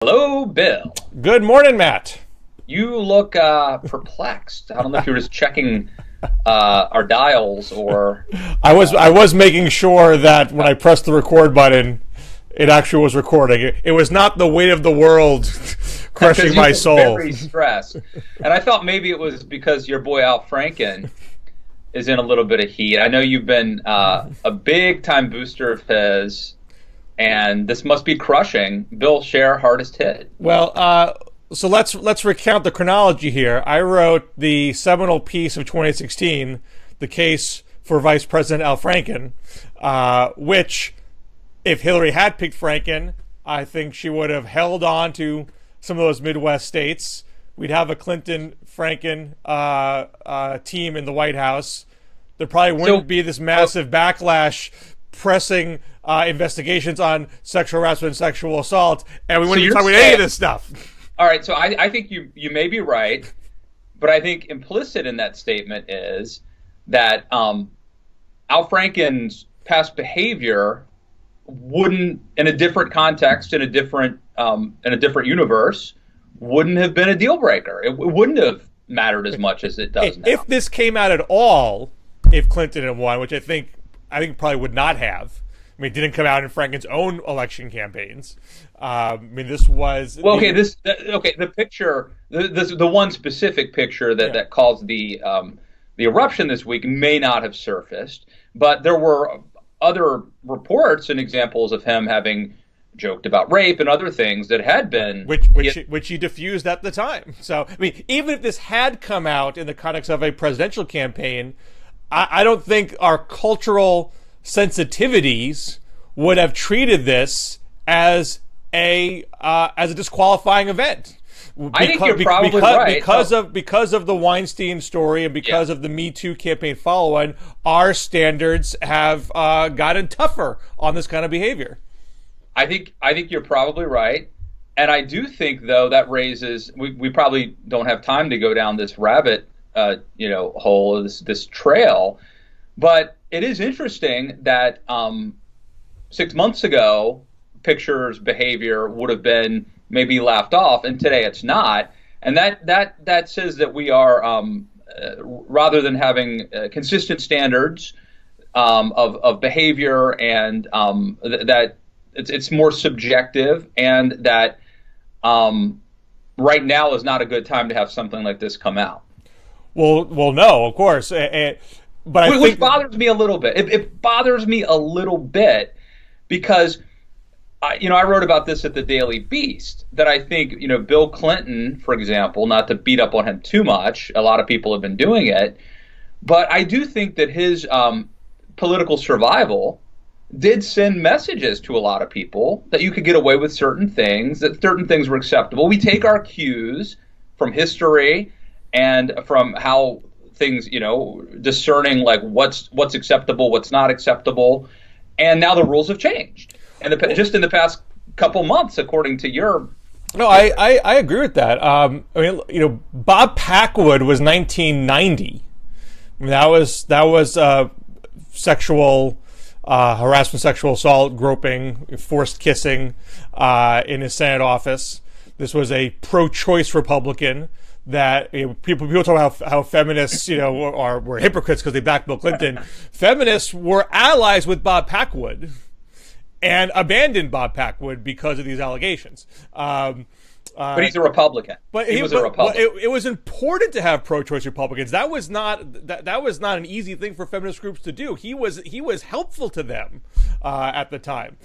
Hello, Bill. Good morning, Matt. You look perplexed. I don't know if you were just checking our dials or. I was making sure that when I pressed the record button, it actually was recording. It was not the weight of the world crushing my soul. Very stressed, and I thought maybe it was because your boy Al Franken is in a little bit of heat. I know you've been a big time booster of his, and this must be crushing. Bill Scher, hardest hit. Well, so let's recount the chronology here. I wrote the seminal piece of 2016, "The Case for Vice President Al Franken," which, if Hillary had picked Franken, I think she would have held on to some of those Midwest states. We'd have a Clinton-Franken team in the White House. There probably wouldn't be this massive backlash pressing investigations on sexual harassment and sexual assault, and we wouldn't be talking about any of this stuff. All right, so I think you may be right, but I think implicit in that statement is that Al Franken's past behavior wouldn't, in a different context, in a different universe, wouldn't have been a deal breaker. It wouldn't have mattered as much as it does now. If this came out at all, if Clinton had won, which I think probably would not have. I mean, it didn't come out in Franken's own election campaigns. This was the picture, the one specific picture that caused the eruption this week may not have surfaced, but there were other reports and examples of him having joked about rape and other things that had been which he diffused at the time. So I mean, even if this had come out in the context of a presidential campaign, I don't think our cultural sensitivities would have treated this as a disqualifying event. I think you're probably right. Because of the Weinstein story and because of the Me Too campaign follow-on, our standards have gotten tougher on this kind of behavior. I think you're probably right, and I do think though that raises we probably don't have time to go down this rabbit hole, this trail, but it is interesting that 6 months ago, pictures behavior would have been maybe laughed off, and today it's not. And that says that we are, rather than having consistent standards of behavior, and that it's more subjective, and that right now is not a good time to have something like this come out. Well, no, of course. But which bothers me a little bit. It bothers me a little bit because, I wrote about this at the Daily Beast, that I think, Bill Clinton, for example, not to beat up on him too much, a lot of people have been doing it, but I do think that his political survival did send messages to a lot of people that you could get away with certain things, that certain things were acceptable. We take our cues from history and from how things, discerning like what's acceptable, what's not acceptable, and now the rules have changed. And just in the past couple months, according to your. No, I agree with that. Bob Packwood was 1990. I mean, that was sexual harassment, sexual assault, groping, forced kissing in his Senate office. This was a pro-choice Republican that people talk about how feminists were hypocrites because they backed Bill Clinton. Feminists were allies with Bob Packwood and abandoned Bob Packwood because of these allegations. But he's a Republican. He was a Republican. It was important to have pro-choice Republicans. That was not an easy thing for feminist groups to do. He was helpful to them at the time.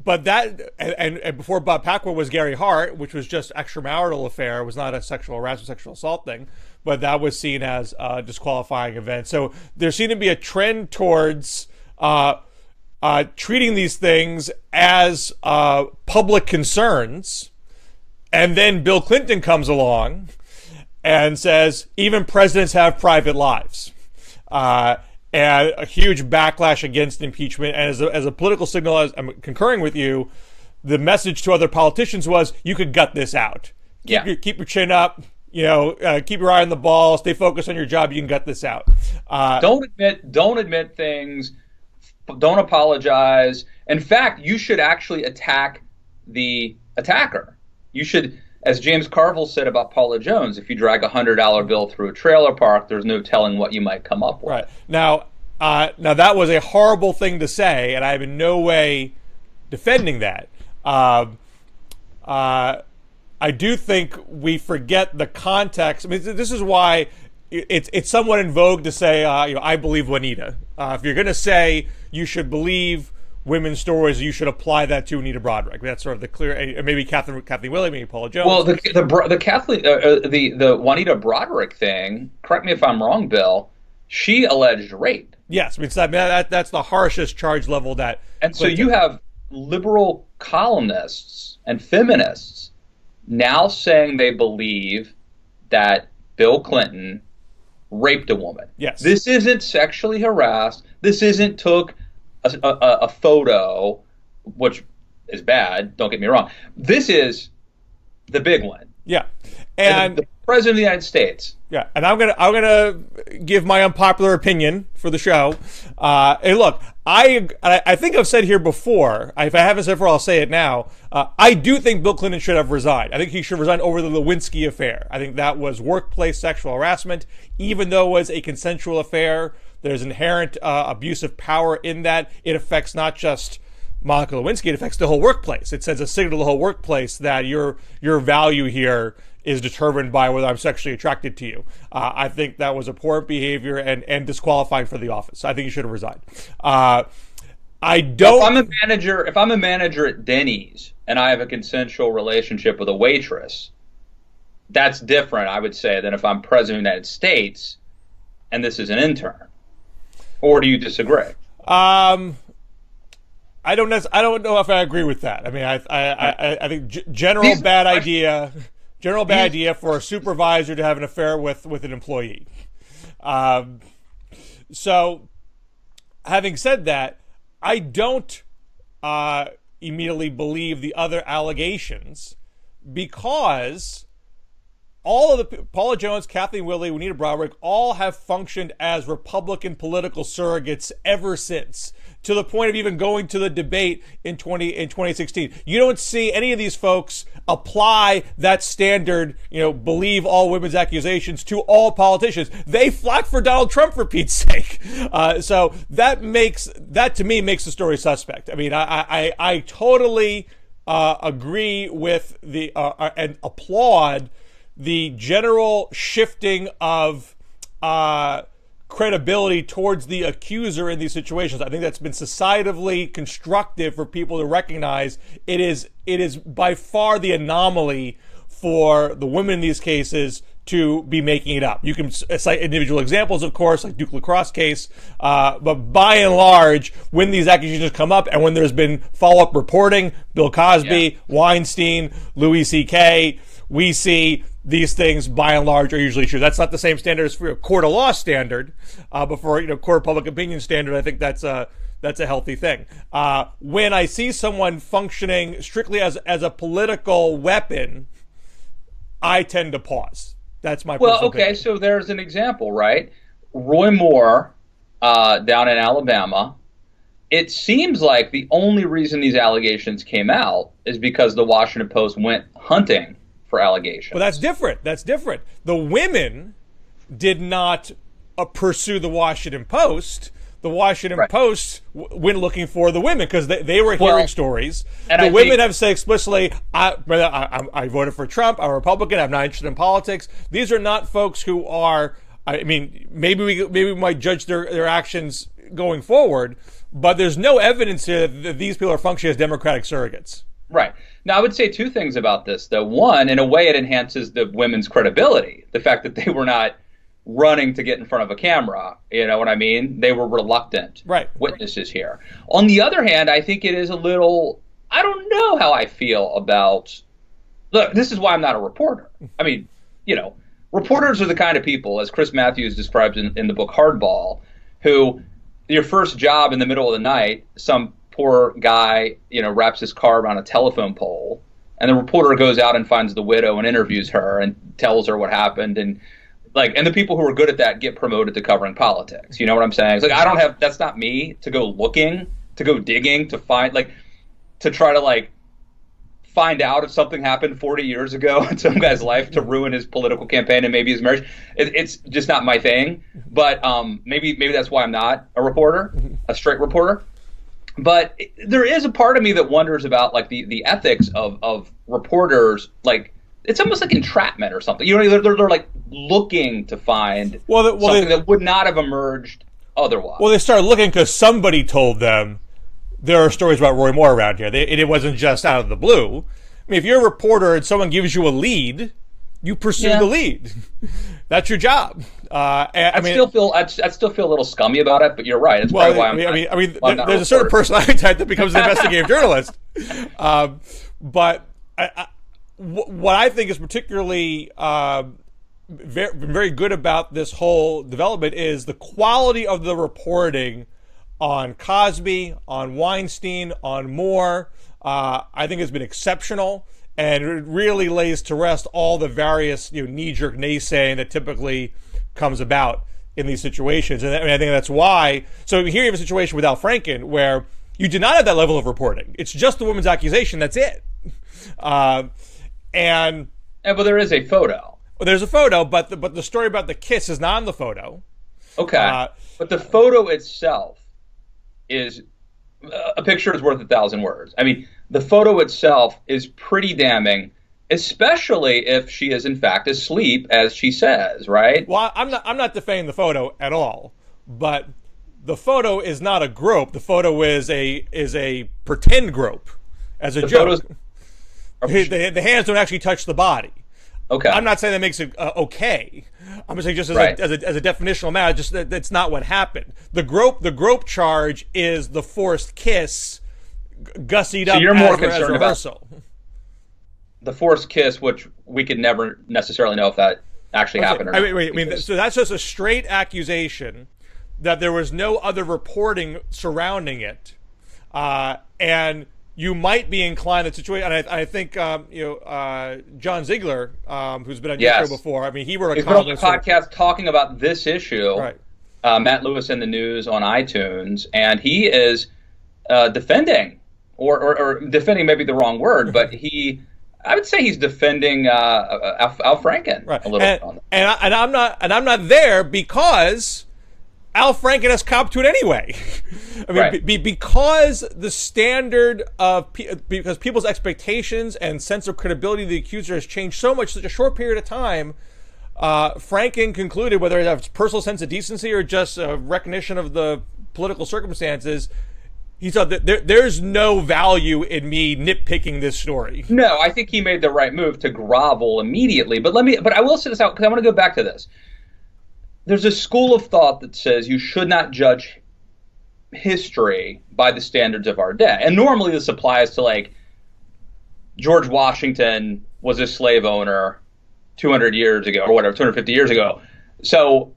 But that and before Bob Packwood was Gary Hart, which was just extramarital affair. It was not a sexual harassment, sexual assault thing, but that was seen as a disqualifying event. So there seemed to be a trend towards treating these things as public concerns, and then Bill Clinton comes along and says even presidents have private lives. And a huge backlash against impeachment. And as a political signal, as I'm concurring with you, the message to other politicians was, you could gut this out. Keep your chin up, keep your eye on the ball, stay focused on your job, you can gut this out. Don't admit things, don't apologize. In fact, you should actually attack the attacker. You should, as James Carville said about Paula Jones, if you drag $100 bill through a trailer park, there's no telling what you might come up with. Right. Now that was a horrible thing to say, and I'm in no way defending that. I do think we forget the context. I mean, this is why it's somewhat in vogue to say, I believe Juanita. If you're going to say you should believe women's stories, you should apply that to Anita Broderick. That's sort of the clear. Maybe Kathleen Willey, maybe Paula Jones. Well, the Juanita Broderick thing. Correct me if I'm wrong, Bill. She alleged rape. Yes, I mean, that's the harshest charge level that. And so you have liberal columnists and feminists now saying they believe that Bill Clinton raped a woman. Yes. This isn't sexually harassed. This isn't took a photo, which is bad, don't get me wrong. This is the big one. Yeah. And the President of the United States. Yeah, and I'm gonna give my unpopular opinion for the show. Hey, look, I think I've said here before. If I haven't said before, I'll say it now. I do think Bill Clinton should have resigned. I think he should resign over the Lewinsky affair. I think that was workplace sexual harassment, even though it was a consensual affair. There's inherent abuse of power in that. It affects not just Monica Lewinsky; it affects the whole workplace. It sends a signal to the whole workplace that your value here is determined by whether I'm sexually attracted to you. I think that was abhorrent behavior and disqualifying for the office. I think he should have resigned. I don't. If I'm a manager at Denny's and I have a consensual relationship with a waitress, that's different, I would say, than if I'm president of the United States and this is an intern. Or do you disagree? I don't know if I agree with that. I mean, I think general bad idea for a supervisor to have an affair with an employee. So, having said that, I don't immediately believe the other allegations because all of the Paula Jones, Kathleen Willey, Juanita Broderick all have functioned as Republican political surrogates ever since, to the point of even going to the debate in 2016. You don't see any of these folks apply that standard, believe all women's accusations to all politicians. They flock for Donald Trump, for Pete's sake. So that to me makes the story suspect. I mean, I totally agree with and applaud the general shifting of credibility towards the accuser in these situations. I think that's been societally constructive for people to recognize it is by far the anomaly for the women in these cases to be making it up. You can cite individual examples, of course, like Duke Lacrosse case, but by and large, when these accusations come up and when there's been follow-up reporting, Bill Cosby, Weinstein, Louis C.K., we see these things, by and large, are usually true. That's not the same standard as for a court of law standard, but for court of public opinion standard, I think that's a healthy thing. When I see someone functioning strictly as a political weapon, I tend to pause. That's my personal opinion. So there's an example, right? Roy Moore down in Alabama. It seems like the only reason these allegations came out is because the Washington Post went hunting for allegations. Well, that's different. The women did not pursue the Washington Post. The Washington Post went looking for the women because they were hearing stories. And the women have said explicitly, I voted for Trump, I'm a Republican, I'm not interested in politics. These are not folks who are, I mean, maybe we might judge their actions going forward, but there's no evidence here that these people are functioning as Democratic surrogates. Right. Now, I would say two things about this, though. One, in a way, it enhances the women's credibility. The fact that they were not running to get in front of a camera. You know what I mean? They were reluctant witnesses here. On the other hand, I think it is a little, I don't know how I feel about, look, this is why I'm not a reporter. I mean, reporters are the kind of people, as Chris Matthews describes in the book Hardball, who your first job in the middle of the night, some poor guy, wraps his car around a telephone pole, and the reporter goes out and finds the widow and interviews her and tells her what happened, and the people who are good at that get promoted to covering politics. You know what I'm saying? It's like that's not me to go looking, to go digging, to find to try to find out if something happened 40 years ago in some guy's life to ruin his political campaign and maybe his marriage. It's just not my thing. But maybe that's why I'm not a reporter, a straight reporter. But there is a part of me that wonders about like the ethics of reporters. Like it's almost like entrapment or something. You know, they're like looking to find something that would not have emerged otherwise. Well, they started looking because somebody told them there are stories about Roy Moore around here. It wasn't just out of the blue. I mean, if you're a reporter and someone gives you a lead, you pursue the lead. That's your job. I still feel a little scummy about it, but you're right. It's probably why there's a certain personality type that becomes an investigative journalist. But what I think is particularly very good about this whole development is the quality of the reporting on Cosby, on Weinstein, on Moore. I think has been exceptional, and it really lays to rest all the various knee-jerk naysaying that typically comes about in these situations. And I think that's why. So here you have a situation with Al Franken where you do not have that level of reporting. It's just the woman's accusation. That's it. But there is a photo. Well, there's a photo, but the story about the kiss is not in the photo. Okay, but the photo itself is a picture is worth 1,000 words. I mean, the photo itself is pretty damning, especially if she is in fact asleep, as she says, right? Well, I'm not defending the photo at all, but the photo is not a grope. The photo is a pretend grope, as a joke. The hands don't actually touch the body. Okay. I'm not saying that makes it okay. I'm just saying just as a definitional matter, just that's not what happened. The grope charge is the forced kiss, gussied up. So you're more concerned about the forced kiss, which we could never necessarily know if that actually happened or not. So that's just a straight accusation that there was no other reporting surrounding it, and you might be inclined to situation. And I think John Ziegler, who's been on your show before. I mean, he wrote a podcast talking about this issue. Right. Matt Lewis in the News on iTunes, and he is defending, or defending may be the wrong word, but I would say he's defending Al Franken a little bit on that. And I'm not there because Al Franken has copped to it anyway. I mean, because the standard of because people's expectations and sense of credibility of the accuser has changed so much in such a short period of time. Franken concluded, whether it's personal sense of decency or just a recognition of the political circumstances, he thought that there's no value in me nitpicking this story. No, I think he made the right move to grovel immediately. But I will say this out because I want to go back to this. There's a school of thought that says you should not judge history by the standards of our day. And normally this applies to like George Washington was a slave owner 200 years ago or whatever, 250 years ago. So,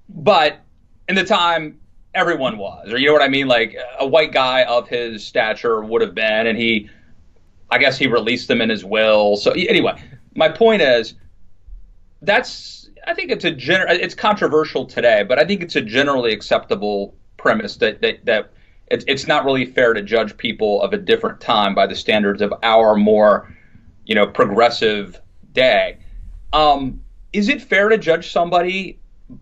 but in the time everyone was, or you know what I mean? Like a white guy of his stature would have been, and I guess he released them in his will. So anyway, my point is I think it's controversial today, but I think it's a generally acceptable premise that it's not really fair to judge people of a different time by the standards of our more, progressive day. Is it fair to judge somebody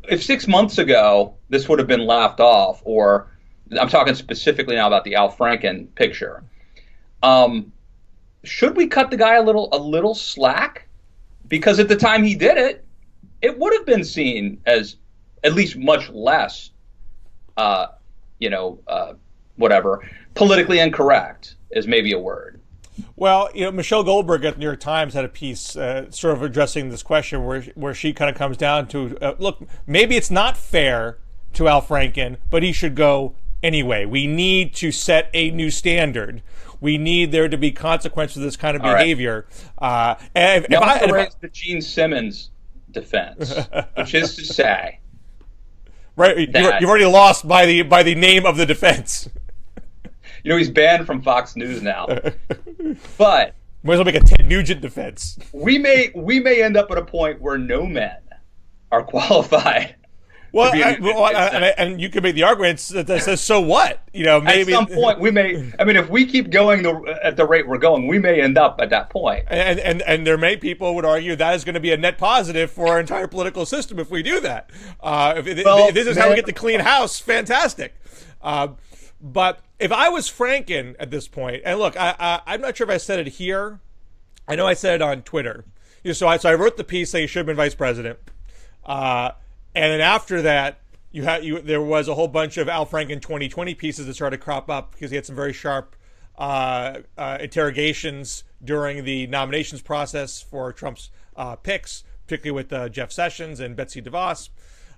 if 6 months ago this would have been laughed off, or I'm talking specifically now about the Al Franken picture? Should we cut the guy a little slack? Because at the time he did it, it would have been seen as at least much less, politically incorrect is maybe a word. Well, Michelle Goldberg at the New York Times had a piece sort of addressing this question where she kind of comes down to, look, maybe it's not fair to Al Franken, but he should go anyway. We need to set a new standard. We need there to be consequences for this kind of behavior. Right. And if I raise the Gene Simmons defense, which is to say, right, you've already lost by the name of the defense. He's banned from Fox News now. But might as well make a Ted Nugent defense. We may end up at a point where no men are qualified Well, and you can make the argument that says, so what? Maybe at some point we may. I mean, if we keep going at the rate we're going, we may end up at that point. And there may people would argue that is going to be a net positive for our entire political system if we do that. If this is how we get the clean house, fantastic. But if I was Franken at this point, and look, I'm not sure if I said it here. I know I said it on Twitter. So I wrote the piece saying he should have been vice president. And then after that, there was a whole bunch of Al Franken 2020 pieces that started to crop up because he had some very sharp interrogations during the nominations process for Trump's picks, particularly with Jeff Sessions and Betsy DeVos.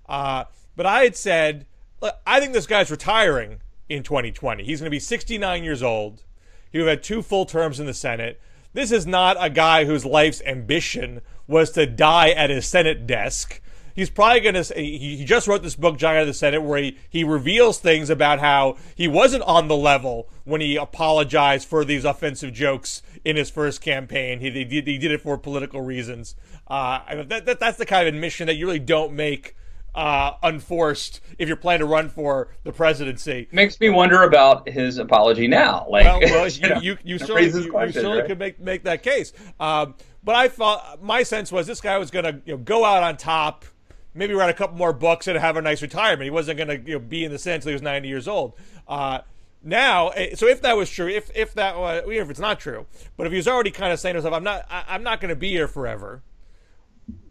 But I had said, look, I think this guy's retiring in 2020. He's going to be 69 years old. He had 2 full terms in the Senate. This is not a guy whose life's ambition was to die at his Senate desk. He's probably going to, he just wrote this book, Giant of the Senate, where he reveals things about how he wasn't on the level when he apologized for these offensive jokes in his first campaign. He did it for political reasons. That's the kind of admission that you really don't make unforced if you're planning to run for the presidency. Makes me wonder about his apology now. You certainly could make that case. But I thought my sense was this guy was going to go out on top, maybe write a couple more books and have a nice retirement. He wasn't going to be in the Senate until he was 90 years old. Now, so if that was true, if that was, even if it's not true, but if he was already kind of saying to himself, I'm not going to be here forever.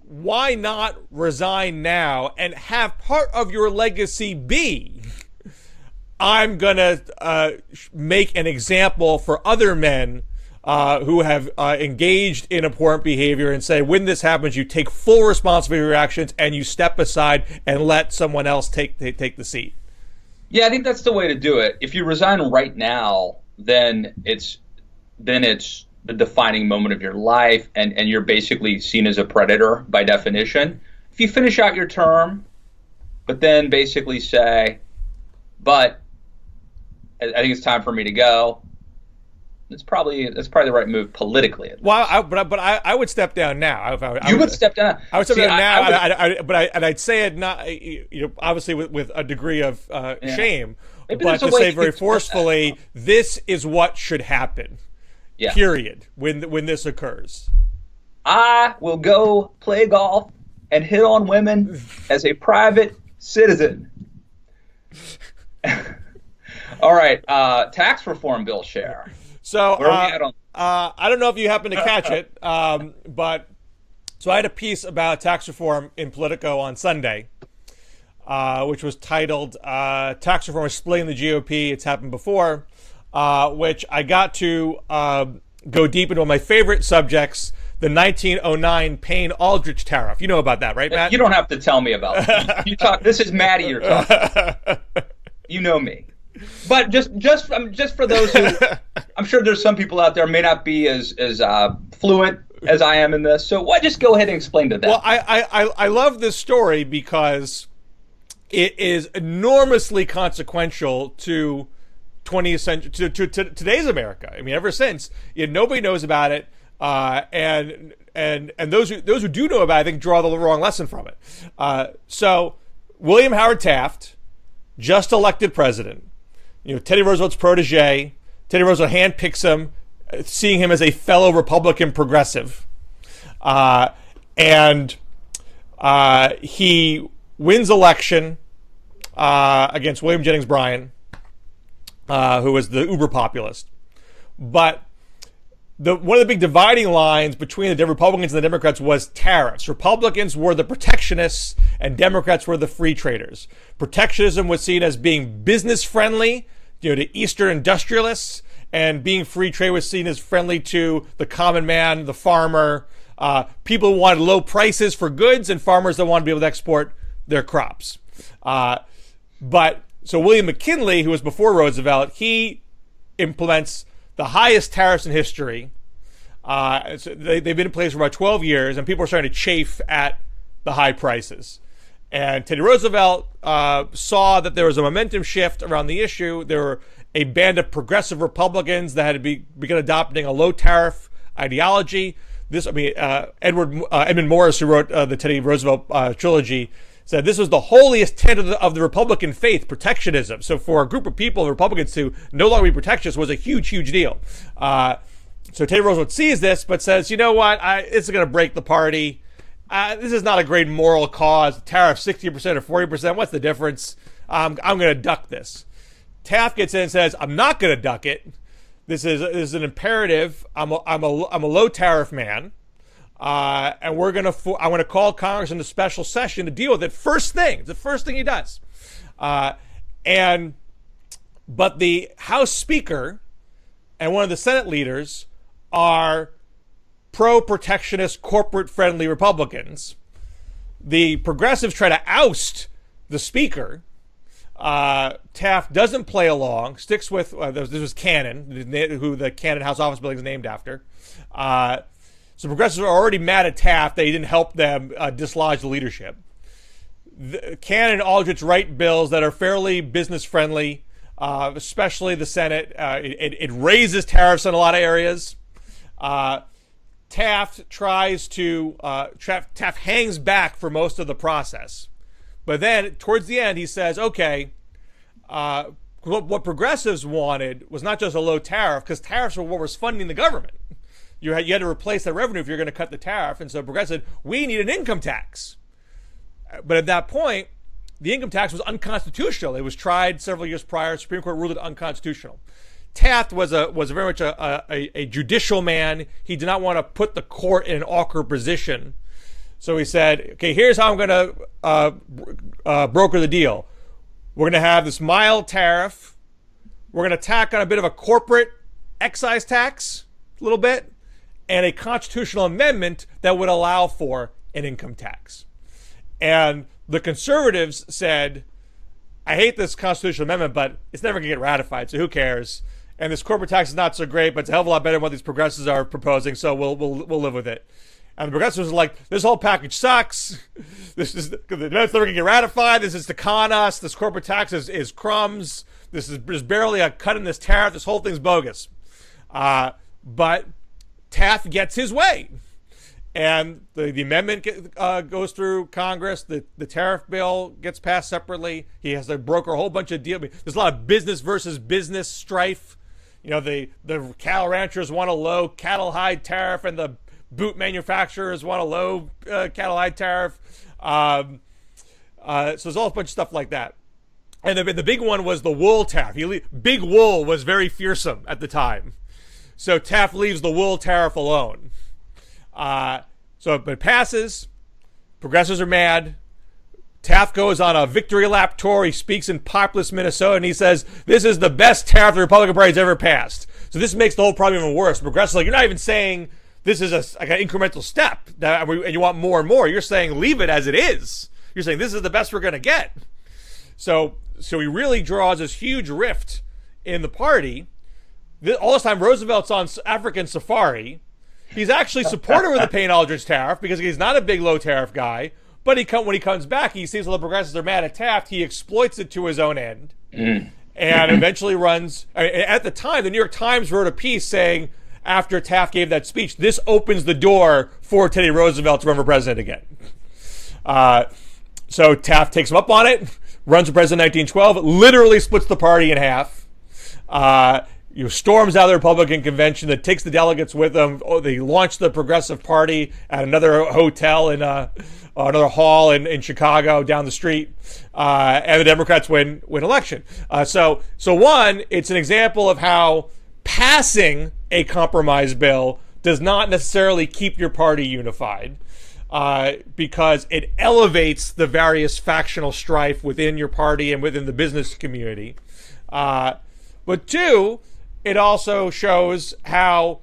Why not resign now and have part of your legacy be, I'm going to make an example for other men who have engaged in abhorrent behavior, and say, when this happens, you take full responsibility for your actions and you step aside and let someone else take the seat. Yeah, I think that's the way to do it. If you resign right now, then it's the defining moment of your life, and you're basically seen as a predator by definition. If you finish out your term, but then basically say, but I think it's time for me to go, that's probably the right move politically. Well, I would step down now. You would step down. I would step down now, but I'd say it not, obviously with a degree of shame, but to say very forcefully, this is what should happen. Yeah. Period. When this occurs, I will go play golf and hit on women as a private citizen. All right, tax reform bill, Scher. So I don't know if you happen to catch it, but so I had a piece about tax reform in Politico on Sunday, which was titled "Tax Reform is Splitting the GOP. It's happened before." Which I got to go deep into one of my favorite subjects, the 1909 Payne-Aldrich tariff. You know about that, right, Matt? You don't have to tell me about it. You talk. This is Maddie you're talking. You know me. But just for those who, I'm sure there's some people out there may not be as fluent as I am in this. So just go ahead and explain to them. Well, I love this story because it is enormously consequential to 20th century to today's America. I mean, ever since nobody knows about it, and those who do know about it, I think, draw the wrong lesson from it. So William Howard Taft, just elected president, Teddy Roosevelt's protege. Teddy Roosevelt handpicks him, seeing him as a fellow Republican progressive, and he wins election against William Jennings Bryan, who was the uber populist. But one of the big dividing lines between the Republicans and the Democrats was tariffs. Republicans were the protectionists and Democrats were the free traders. Protectionism was seen as being business friendly, to Eastern industrialists, and being free trade was seen as friendly to the common man, the farmer, people who wanted low prices for goods, and farmers that wanted to be able to export their crops. So William McKinley, who was before Roosevelt, he implements the highest tariffs in history. So they've been in place for about 12 years, and people are starting to chafe at the high prices. And Teddy Roosevelt saw that there was a momentum shift around the issue. There were a band of progressive Republicans that had begun adopting a low tariff ideology. Edmund Morris, who wrote the Teddy Roosevelt trilogy, said this was the holiest tenet of the Republican faith, protectionism. So for a group of people, Republicans, to no longer be protectionist was a huge, huge deal. So Teddy Roosevelt sees this, but says, you know what, this is going to break the party. This is not a great moral cause. Tariff 60% or 40%. What's the difference? I'm going to duck this. Taft gets in and says, I'm not going to duck it. This is an imperative. I'm a low tariff man. And I'm going to call Congress into special session to deal with it. The first thing he does. But the House Speaker and one of the Senate leaders are pro-protectionist, corporate-friendly Republicans. The progressives try to oust the Speaker. Taft doesn't play along, sticks with, this was Cannon, who the Cannon House Office Building is named after. So progressives are already mad at Taft that he didn't help them dislodge the leadership. Cannon and Aldrich write bills that are fairly business-friendly, especially the Senate. It raises tariffs in a lot of areas. Taft hangs back for most of the process. But then, towards the end, he says, okay, what progressives wanted was not just a low tariff, because tariffs were what was funding the government. You had to replace the revenue if you're going to cut the tariff. And so progressives said, we need an income tax. But at that point, the income tax was unconstitutional. It was tried several years prior. The Supreme Court ruled it unconstitutional. Taft was very much a judicial man. He did not want to put the court in an awkward position. So he said, okay, here's how I'm going to broker the deal. We're going to have this mild tariff. We're going to tack on a bit of a corporate excise tax, a little bit, and a constitutional amendment that would allow for an income tax. And the conservatives said, I hate this constitutional amendment, but it's never going to get ratified, so who cares? And this corporate tax is not so great, but it's a hell of a lot better than what these progressives are proposing, so we'll live with it. And the progressives are like, this whole package sucks. The amendment's never going to get ratified. This is to con us. This corporate tax is crumbs. There's barely a cut in this tariff. This whole thing's bogus. But Taft gets his way. And the amendment goes through Congress. The tariff bill gets passed separately. He has to broker a whole bunch of deals. There's a lot of business versus business strife. You know, the cattle ranchers want a low cattle hide tariff, and the boot manufacturers want a low cattle hide tariff. So there's all a bunch of stuff like that. And the big one was the wool tariff. Big wool was very fearsome at the time. So Taft leaves the wool tariff alone. But it passes. Progressives are mad. Taft goes on a victory lap tour. He speaks in populous Minnesota, and he says, this is the best tariff the Republican Party's ever passed. So this makes the whole problem even worse. Progressives are like, you're not even saying this is like an incremental step, and you want more and more. You're saying leave it as it is. You're saying this is the best we're going to get. So he really draws this huge rift in the party. All this time, Roosevelt's on African safari. He's actually supportive of the Payne-Aldrich tariff because he's not a big low tariff guy. But when he comes back, he sees all the progressives are mad at Taft. He exploits it to his own end, and eventually runs. At the time, the New York Times wrote a piece saying, after Taft gave that speech, this opens the door for Teddy Roosevelt to run for president again. So Taft takes him up on it, runs for president in 1912, literally splits the party in half. Storms out of the Republican convention, that takes the delegates with them. They launch the Progressive Party at another hotel in another hall in Chicago down the street, and the Democrats win election. So one, it's an example of how passing a compromise bill does not necessarily keep your party unified, because it elevates the various factional strife within your party and within the business community. But two, it also shows how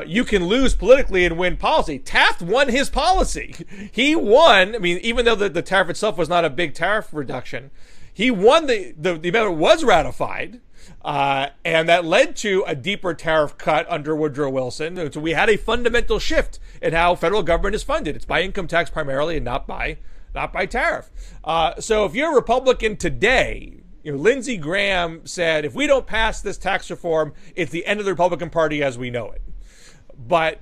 you can lose politically and win policy. Taft won his policy. He won. I mean, even though the tariff itself was not a big tariff reduction, he won. The amendment was ratified, and that led to a deeper tariff cut under Woodrow Wilson. So we had a fundamental shift in how federal government is funded. It's by income tax primarily, and not by tariff. So if you're a Republican today, Lindsey Graham said, if we don't pass this tax reform, it's the end of the Republican Party as we know it. But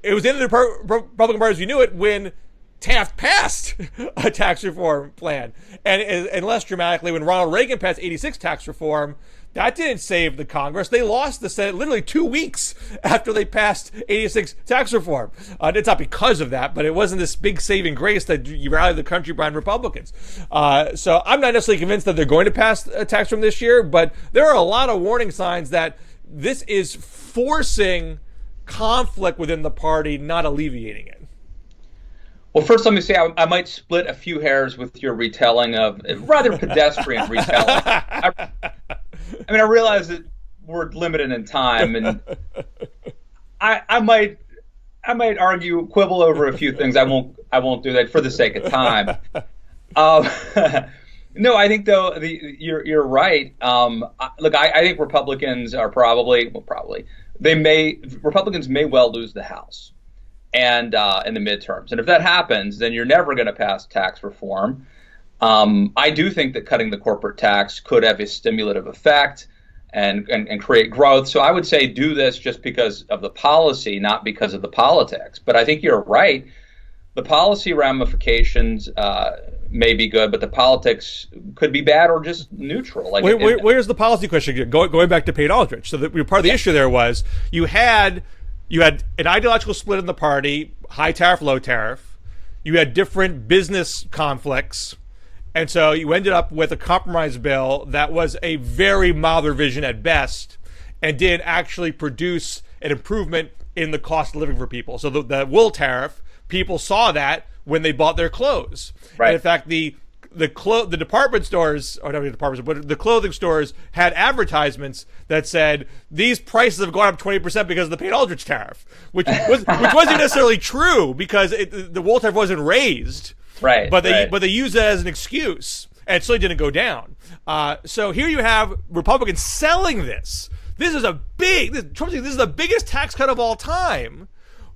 it was the end of the Republican Party as we knew it when Taft passed a tax reform plan. And less dramatically, when Ronald Reagan passed 86 tax reform, that didn't save the Congress. They lost the Senate literally 2 weeks after they passed 86 tax reform. It's not because of that, but it wasn't this big saving grace that you rallied the country behind Republicans. So I'm not necessarily convinced that they're going to pass a tax reform this year, but there are a lot of warning signs that this is forcing conflict within the party, not alleviating it. Well, first, let me say I might split a few hairs with your retelling of rather pedestrian retelling. I realize that we're limited in time, and I might quibble over a few things. I won't do that for the sake of time. No, I think though you're right. Look, I think Republicans are Republicans may well lose the House and in the midterms, and if that happens, then you're never going to pass tax reform. I do think that cutting the corporate tax could have a stimulative effect and create growth. So I would say do this just because of the policy, not because of the politics. But I think you're right. The policy ramifications may be good, but the politics could be bad or just neutral. Where's the policy question? Going back to Pete Aldrich. So part of the issue there was you had an ideological split in the party, high tariff, low tariff. You had different business conflicts. And so you ended up with a compromise bill that was a very mild revision at best and did actually produce an improvement in the cost of living for people. So the wool tariff, people saw that when they bought their clothes. Right. And in fact, the department stores, or not the department stores, but the clothing stores had advertisements that said these prices have gone up 20% because of the Pete Aldrich tariff, which wasn't necessarily true because the wool tariff wasn't raised. Right. But they used it as an excuse, and it certainly didn't go down. So here you have Republicans selling this. This is the biggest tax cut of all time.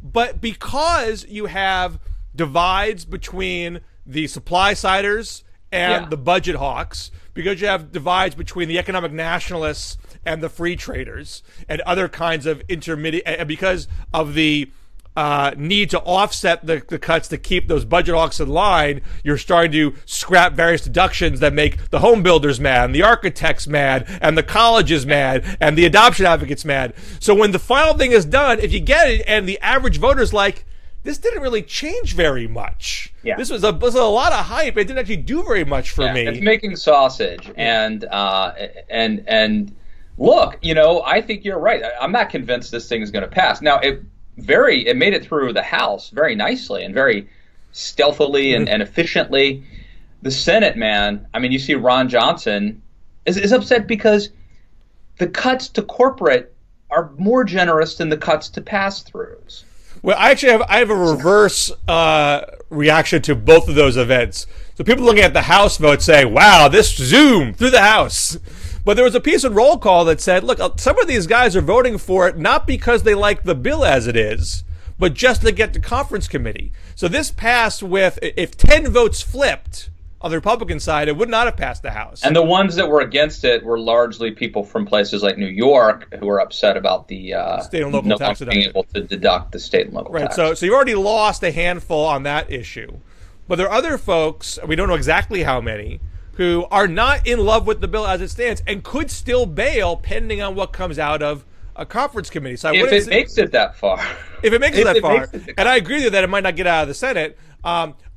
But because you have divides between the supply siders and the budget hawks, because you have divides between the economic nationalists and the free traders and other kinds of intermediate, and because of the need to offset the cuts to keep those budget hawks in line, you're starting to scrap various deductions that make the home builders mad, and the architects mad, and the colleges mad, and the adoption advocates mad. So when the final thing is done, if you get it, and the average voter's like, this didn't really change very much. Yeah. This was a lot of hype. It didn't actually do very much for me. It's making sausage, and look, I think you're right. I'm not convinced this thing is going to pass. Now, it made it through the House very nicely and very stealthily and efficiently. The Senate, man, you see Ron Johnson is upset because the cuts to corporate are more generous than the cuts to pass-throughs. Well, I have a reverse reaction to both of those events. So people looking at the House vote say, wow, this zoomed through the House. But there was a piece in roll call that said, look, some of these guys are voting for it not because they like the bill as it is, but just to get to conference committee. So this passed with, if 10 votes flipped on the Republican side, it would not have passed the House. And the ones that were against it were largely people from places like New York who were upset about the state and local tax being able to deduct the state and local tax. So you already lost a handful on that issue. But there are other folks, we don't know exactly how many, who are not in love with the bill as it stands and could still bail pending on what comes out of a conference committee. So if it makes it that far. If it makes it that far. And I agree with you that it might not get out of the Senate.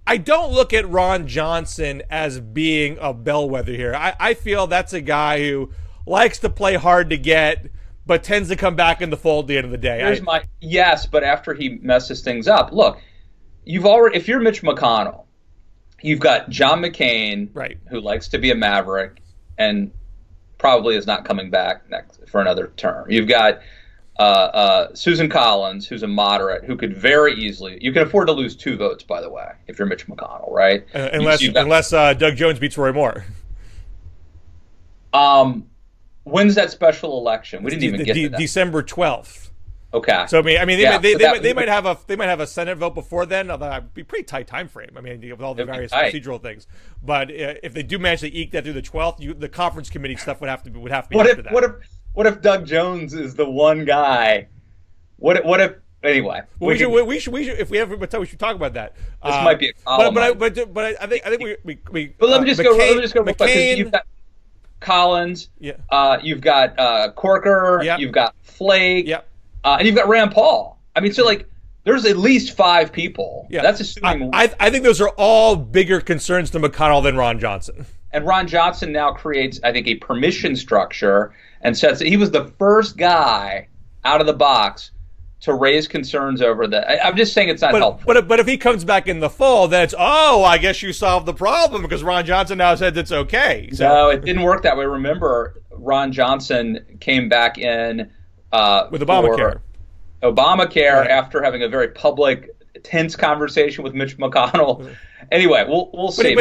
I don't look at Ron Johnson as being a bellwether here. I feel that's a guy who likes to play hard to get, but tends to come back in the fold at the end of the day. Yes, but after he messes things up, look, if you're Mitch McConnell, you've got John McCain, right, who likes to be a maverick and probably is not coming back next for another term. You've got Susan Collins, who's a moderate, who could very easily. You can afford to lose 2 votes, by the way, if you're Mitch McConnell, right? Unless Doug Jones beats Roy Moore. When's that special election? We didn't even get to that. December 12th. Okay. So they might have a Senate vote before then. Although it'd be a pretty tight time frame. With all the various procedural things. But if they do manage to eke that through the 12th, the conference committee stuff would have to be after that. What if Doug Jones is the one guy? What if Anyway, well, we should if we have time we should talk about that. This might be a column. But I think we. But let me just go real quick, because you've got Collins, yeah. You've got Corker, Yep. you've got Flake, Yep. And you've got Rand Paul. I mean, so like, there's at least 5 people. Yeah. That's assuming. I think those are all bigger concerns to McConnell than Ron Johnson. And Ron Johnson now creates, I think, a permission structure and says that he was the first guy out of the box to raise concerns over that. I'm just saying it's not helpful. But if he comes back in the fall, then it's, I guess you solved the problem because Ron Johnson now said it's okay. So. No, it didn't work that way. Remember, Ron Johnson came back in with Obamacare. Right. After having a very public, tense conversation with Mitch McConnell. Anyway, we'll see.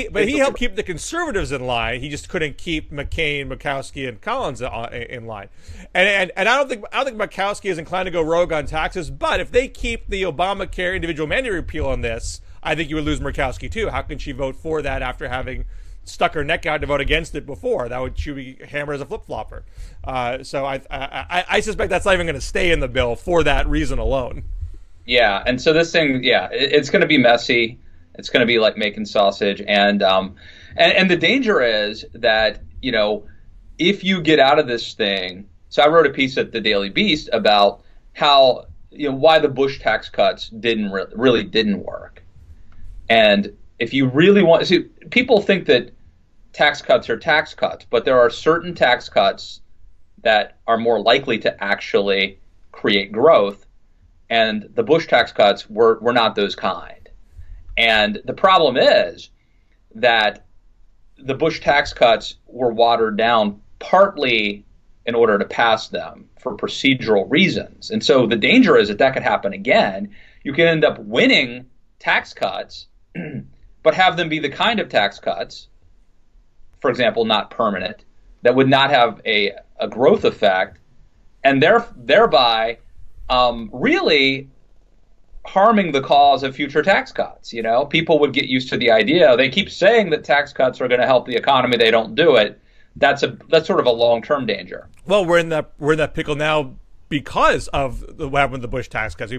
But he helped keep the conservatives in line. He just couldn't keep McCain, Murkowski, and Collins in line. And I don't think Murkowski is inclined to go rogue on taxes. But if they keep the Obamacare individual mandate repeal on this, I think you would lose Murkowski too. How can she vote for that after having stuck her neck out to vote against it before? She would be hammered as a flip flopper. So I suspect that's not even going to stay in the bill for that reason alone. Yeah, and so this thing, it's going to be messy. It's going to be like making sausage, and the danger is that, if you get out of this thing. So I wrote a piece at the Daily Beast about how, why the Bush tax cuts really didn't work, and if you really want, see, people think that tax cuts are tax cuts, but there are certain tax cuts that are more likely to actually create growth, and the Bush tax cuts were not those kind. And the problem is that the Bush tax cuts were watered down partly in order to pass them for procedural reasons. And so the danger is that could happen again. You can end up winning tax cuts, but have them be the kind of tax cuts, for example, not permanent, that would not have a growth effect, and thereby really harming the cause of future tax cuts. People would get used to the idea. They keep saying that tax cuts are going to help the economy. They don't do it. That's sort of a long-term danger. Well, we're in that pickle now because of what happened with the Bush tax cuts.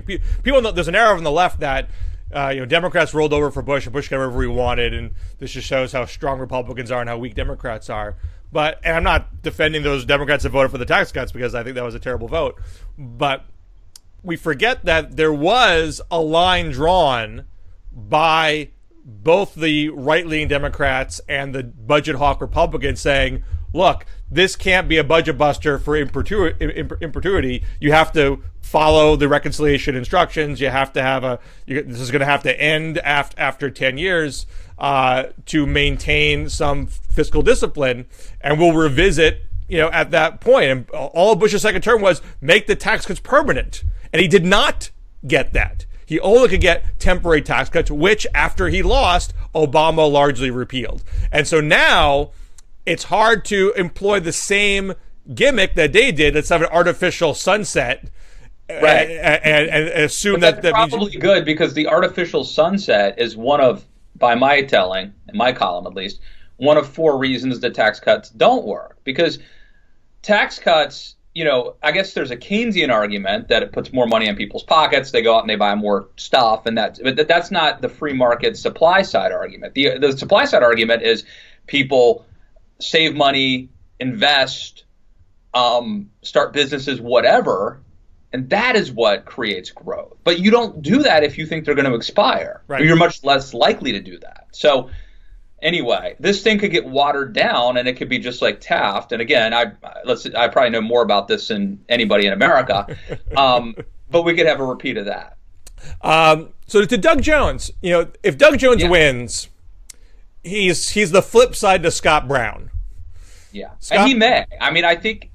People know, there's an narrative on the left that Democrats rolled over for Bush and Bush got whatever he wanted, and this just shows how strong Republicans are and how weak Democrats are. And I'm not defending those Democrats that voted for the tax cuts because I think that was a terrible vote. But we forget that there was a line drawn by both the right-leaning Democrats and the budget hawk Republicans saying, look, this can't be a budget buster for in perpetuity. You have to follow the reconciliation instructions. You have to this is going to have to end after 10 years to maintain some fiscal discipline, and we'll revisit at that point. And all Bush's second term was make the tax cuts permanent. And he did not get that. He only could get temporary tax cuts, which, after he lost, Obama largely repealed. And so now it's hard to employ the same gimmick that they did. Let's have an artificial sunset, right? And assume but that's probably good, because the artificial sunset is one of, by my telling, in my column at least, one of 4 reasons that tax cuts don't work. Because tax cuts, I guess there's a Keynesian argument that it puts more money in people's pockets. They go out and they buy more stuff, but that's not the free market supply side argument. The supply side argument is people save money, invest, start businesses, whatever, and that is what creates growth. But you don't do that if you think they're going to expire. Right. You're much less likely to do that. So anyway, this thing could get watered down, and it could be just like Taft. And again, I probably know more about this than anybody in America, but we could have a repeat of that. So to Doug Jones, if Doug Jones wins, he's the flip side to Scott Brown. Yeah, and he may. I mean, I think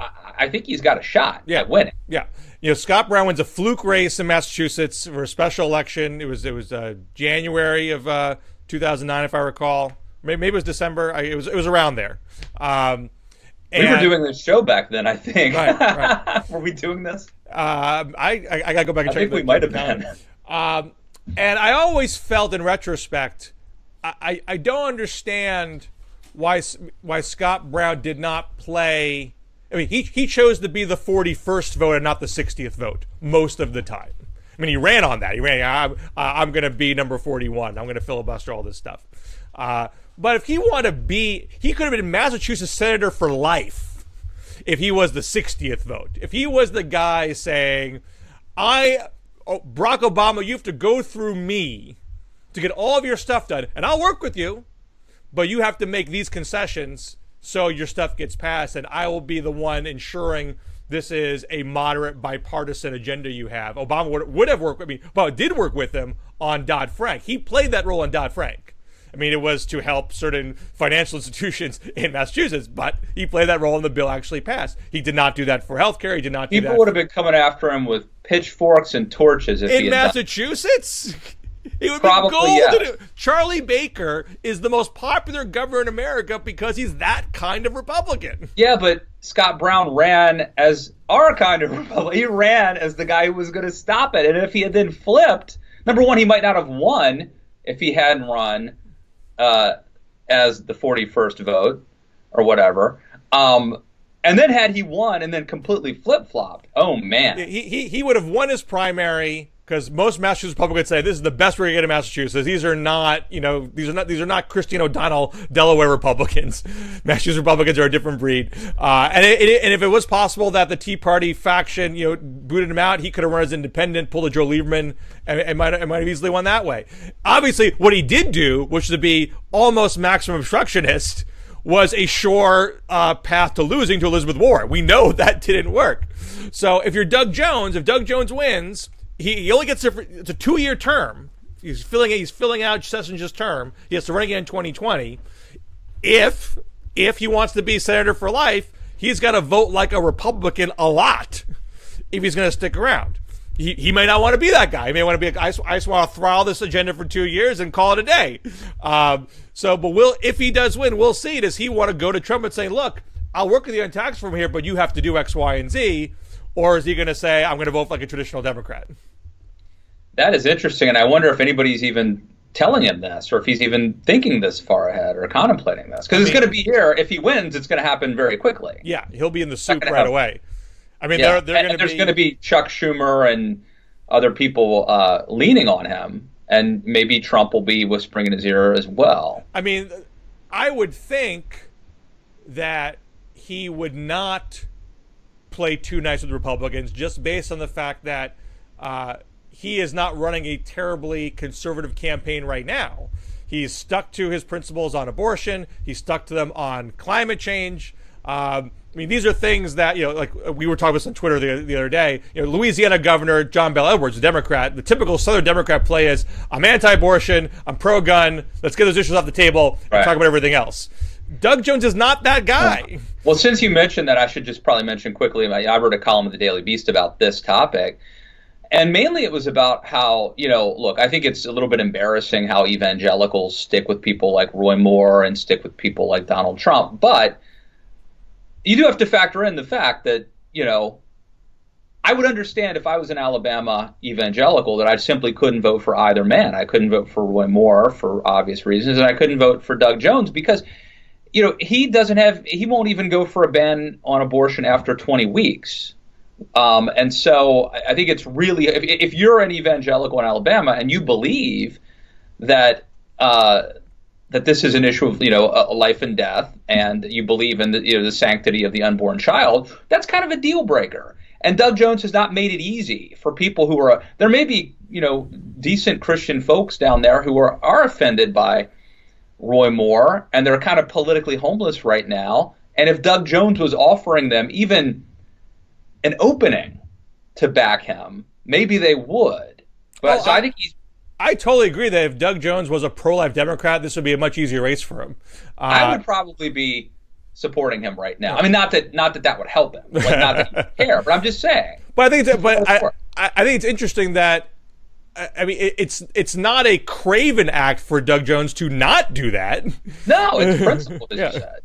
he's got a shot at winning. Yeah. Scott Brown wins a fluke race in Massachusetts for a special election. It was January of 2009, if I recall. Maybe it was December. It was around there. We were doing this show back then, I think. Right. Were we doing this? I gotta go back and check. I think we might have been. And I always felt, in retrospect, I don't understand why Scott Brown did not play. I mean, he chose to be the 41st vote and not the 60th vote most of the time. I mean, he ran on that. He ran, I'm going to be number 41. I'm going to filibuster all this stuff. But if he wanted to be, he could have been Massachusetts senator for life if he was the 60th vote. If he was the guy saying, Barack Obama, you have to go through me to get all of your stuff done, and I'll work with you, but you have to make these concessions so your stuff gets passed, and I will be the one ensuring this is a moderate bipartisan agenda you have. Obama would have worked with me, but did work with him on Dodd-Frank. He played that role on Dodd-Frank. I mean, it was to help certain financial institutions in Massachusetts, but he played that role and the bill actually passed. He did not do that for healthcare. He did not do that. People would have been coming after him with pitchforks and torches if he had in Massachusetts. He would Probably, be golden. yeah. Charlie Baker is the most popular governor in America because he's that kind of Republican. Yeah, but Scott Brown ran as our kind of Republican. He ran as the guy who was going to stop it. And if he had then flipped, number one, he might not have won if he hadn't run as the 41st vote or whatever. And then had he won and then completely flip-flopped, oh, man. He would have won his primary because most Massachusetts Republicans say this is the best we're going to get in Massachusetts. These are not, these are not Christine O'Donnell Delaware Republicans. Massachusetts Republicans are a different breed. And if it was possible that the Tea Party faction, booted him out, he could have run as independent, pulled a Joe Lieberman, and might have easily won that way. Obviously, what he did do, which is to be almost maximum obstructionist, was a sure path to losing to Elizabeth Warren. We know that didn't work. So if you're Doug Jones, if Doug Jones wins, he only gets it's a 2-year term. He's filling out Sessions' term. He has to run again in 2020. If he wants to be senator for life, he's got to vote like a Republican a lot if he's going to stick around. He may not want to be that guy. He may want to be I just want to throttle this agenda for 2 years and call it a day. But if he does win, we'll see. Does he want to go to Trump and say, look, I'll work with you on tax reform here, but you have to do X, Y, and Z? Or is he going to say, I'm going to vote like a traditional Democrat? That is interesting, and I wonder if anybody's even telling him this, or if he's even thinking this far ahead or contemplating this. Because it's going to be here. If he wins, it's going to happen very quickly. Yeah, he'll be in the soup right away. I mean, there's going to be Chuck Schumer and other people leaning on him, and maybe Trump will be whispering in his ear as well. I mean, I would think that he would not play too nice with Republicans just based on the fact that he is not running a terribly conservative campaign right now. He's stuck to his principles on abortion. He's stuck to them on climate change. I mean, these are things that, like we were talking about on Twitter the other day. Louisiana Governor John Bel Edwards, a Democrat, the typical Southern Democrat play is, I'm anti-abortion, I'm pro-gun, let's get those issues off the table and talk about everything else. Doug Jones is not that guy. Well, since you mentioned that, I should just probably mention quickly, I wrote a column in the Daily Beast about this topic. And mainly it was about how, look, I think it's a little bit embarrassing how evangelicals stick with people like Roy Moore and stick with people like Donald Trump. But you do have to factor in the fact that, I would understand if I was an Alabama evangelical that I simply couldn't vote for either man. I couldn't vote for Roy Moore for obvious reasons, and I couldn't vote for Doug Jones because he won't even go for a ban on abortion after 20 weeks. And so I think it's really, if you're an evangelical in Alabama and you believe that this is an issue of, a life and death, and you believe in the sanctity of the unborn child, that's kind of a deal breaker. And Doug Jones has not made it easy for people who are, there may be, decent Christian folks down there who are offended by Roy Moore, and they're kind of politically homeless right now. And if Doug Jones was offering them even an opening to back him, maybe they would. But I totally agree that if Doug Jones was a pro-life Democrat, this would be a much easier race for him. I would probably be supporting him right now. I mean, not that would help him, not that he would care, but I'm just saying. But I think it's interesting that. I mean, it's not a craven act for Doug Jones to not do that. No, it's principled, as you said.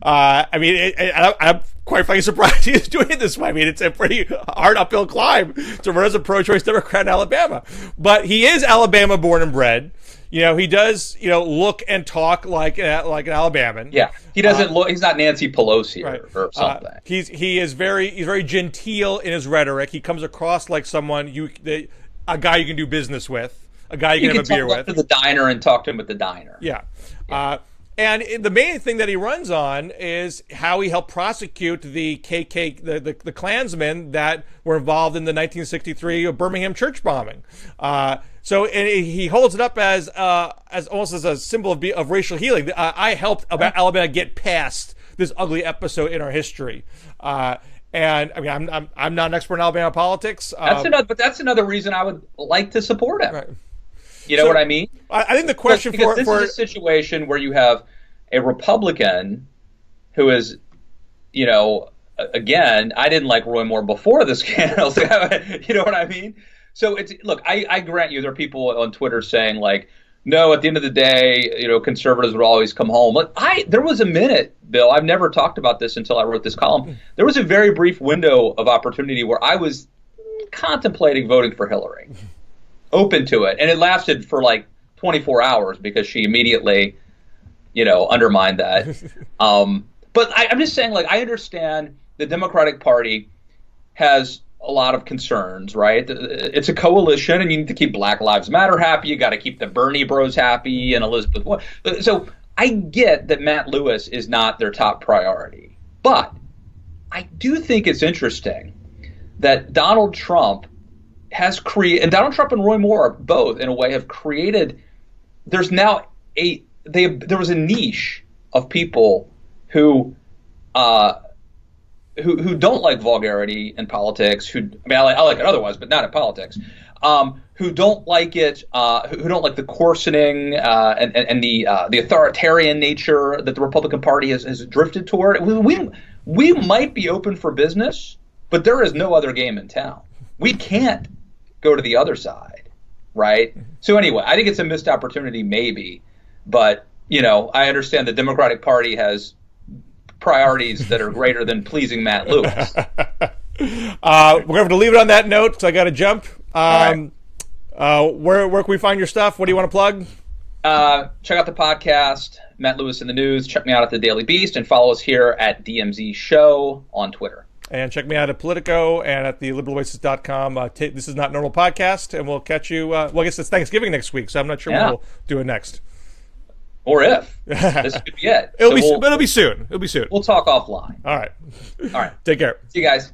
I mean, I'm quite frankly surprised he's doing it this way. I mean, it's a pretty hard uphill climb to run as a pro-choice Democrat in Alabama. But he is Alabama born and bred. He does, look and talk like an Alabaman. Yeah, he doesn't look. He's not Nancy Pelosi or something. He's very genteel in his rhetoric. He comes across like someone a guy you can do business with, a guy you can have a beer with. To the diner and talk to him at the diner. Yeah. And the main thing that he runs on is how he helped prosecute the the Klansmen that were involved in the 1963 Birmingham church bombing. So and he holds it up as almost as a symbol of racial healing. I helped Alabama get past this ugly episode in our history. And I mean, I'm not an expert in Alabama politics. But that's another reason I would like to support him. Right. You know what I mean? I think the question because this is a situation where you have a Republican who is, you know, again, I didn't like Roy Moore before the scandals. You know what I mean? So look, I grant you there are people on Twitter saying like, no, at the end of the day, you know, conservatives would always come home. But there was a minute, Bill, I've never talked about this until I wrote this column. There was a very brief window of opportunity where I was contemplating voting for Hillary. Open to it. And it lasted for like 24 hours because she immediately, you know, undermined that. But I'm just saying, like, I understand the Democratic Party has a lot of concerns, right? It's a coalition and you need to keep Black Lives Matter happy. You got to keep the Bernie bros happy and Elizabeth Warren. So I get that Matt Lewis is not their top priority. But I do think it's interesting that Donald Trump has created, and Donald Trump and Roy Moore both, in a way, have created. There's now there was a niche of people who don't like vulgarity in politics. I like it otherwise, but not in politics. Who don't like it? Who don't like the coarsening and the authoritarian nature that the Republican Party has drifted toward. We might be open for business, but there is no other game in town. We can't go to the other side, right? So anyway, I think it's a missed opportunity maybe, but, you know, I understand the Democratic Party has priorities that are greater than pleasing Matt Lewis. We're going to leave it on that note, so I got to jump. Where can we find your stuff? What do you want to plug? Check out the podcast, Matt Lewis in the News. Check me out at the Daily Beast and follow us here at DMZ Show on Twitter. And check me out at Politico and at theliberaloasis.com. This is Not Normal Podcast, and we'll catch you. Well, I guess it's Thanksgiving next week, so I'm not sure when we'll do it next. Or if. This could be it. It'll be soon. It'll be soon. We'll talk offline. All right. All right. Take care. See you guys.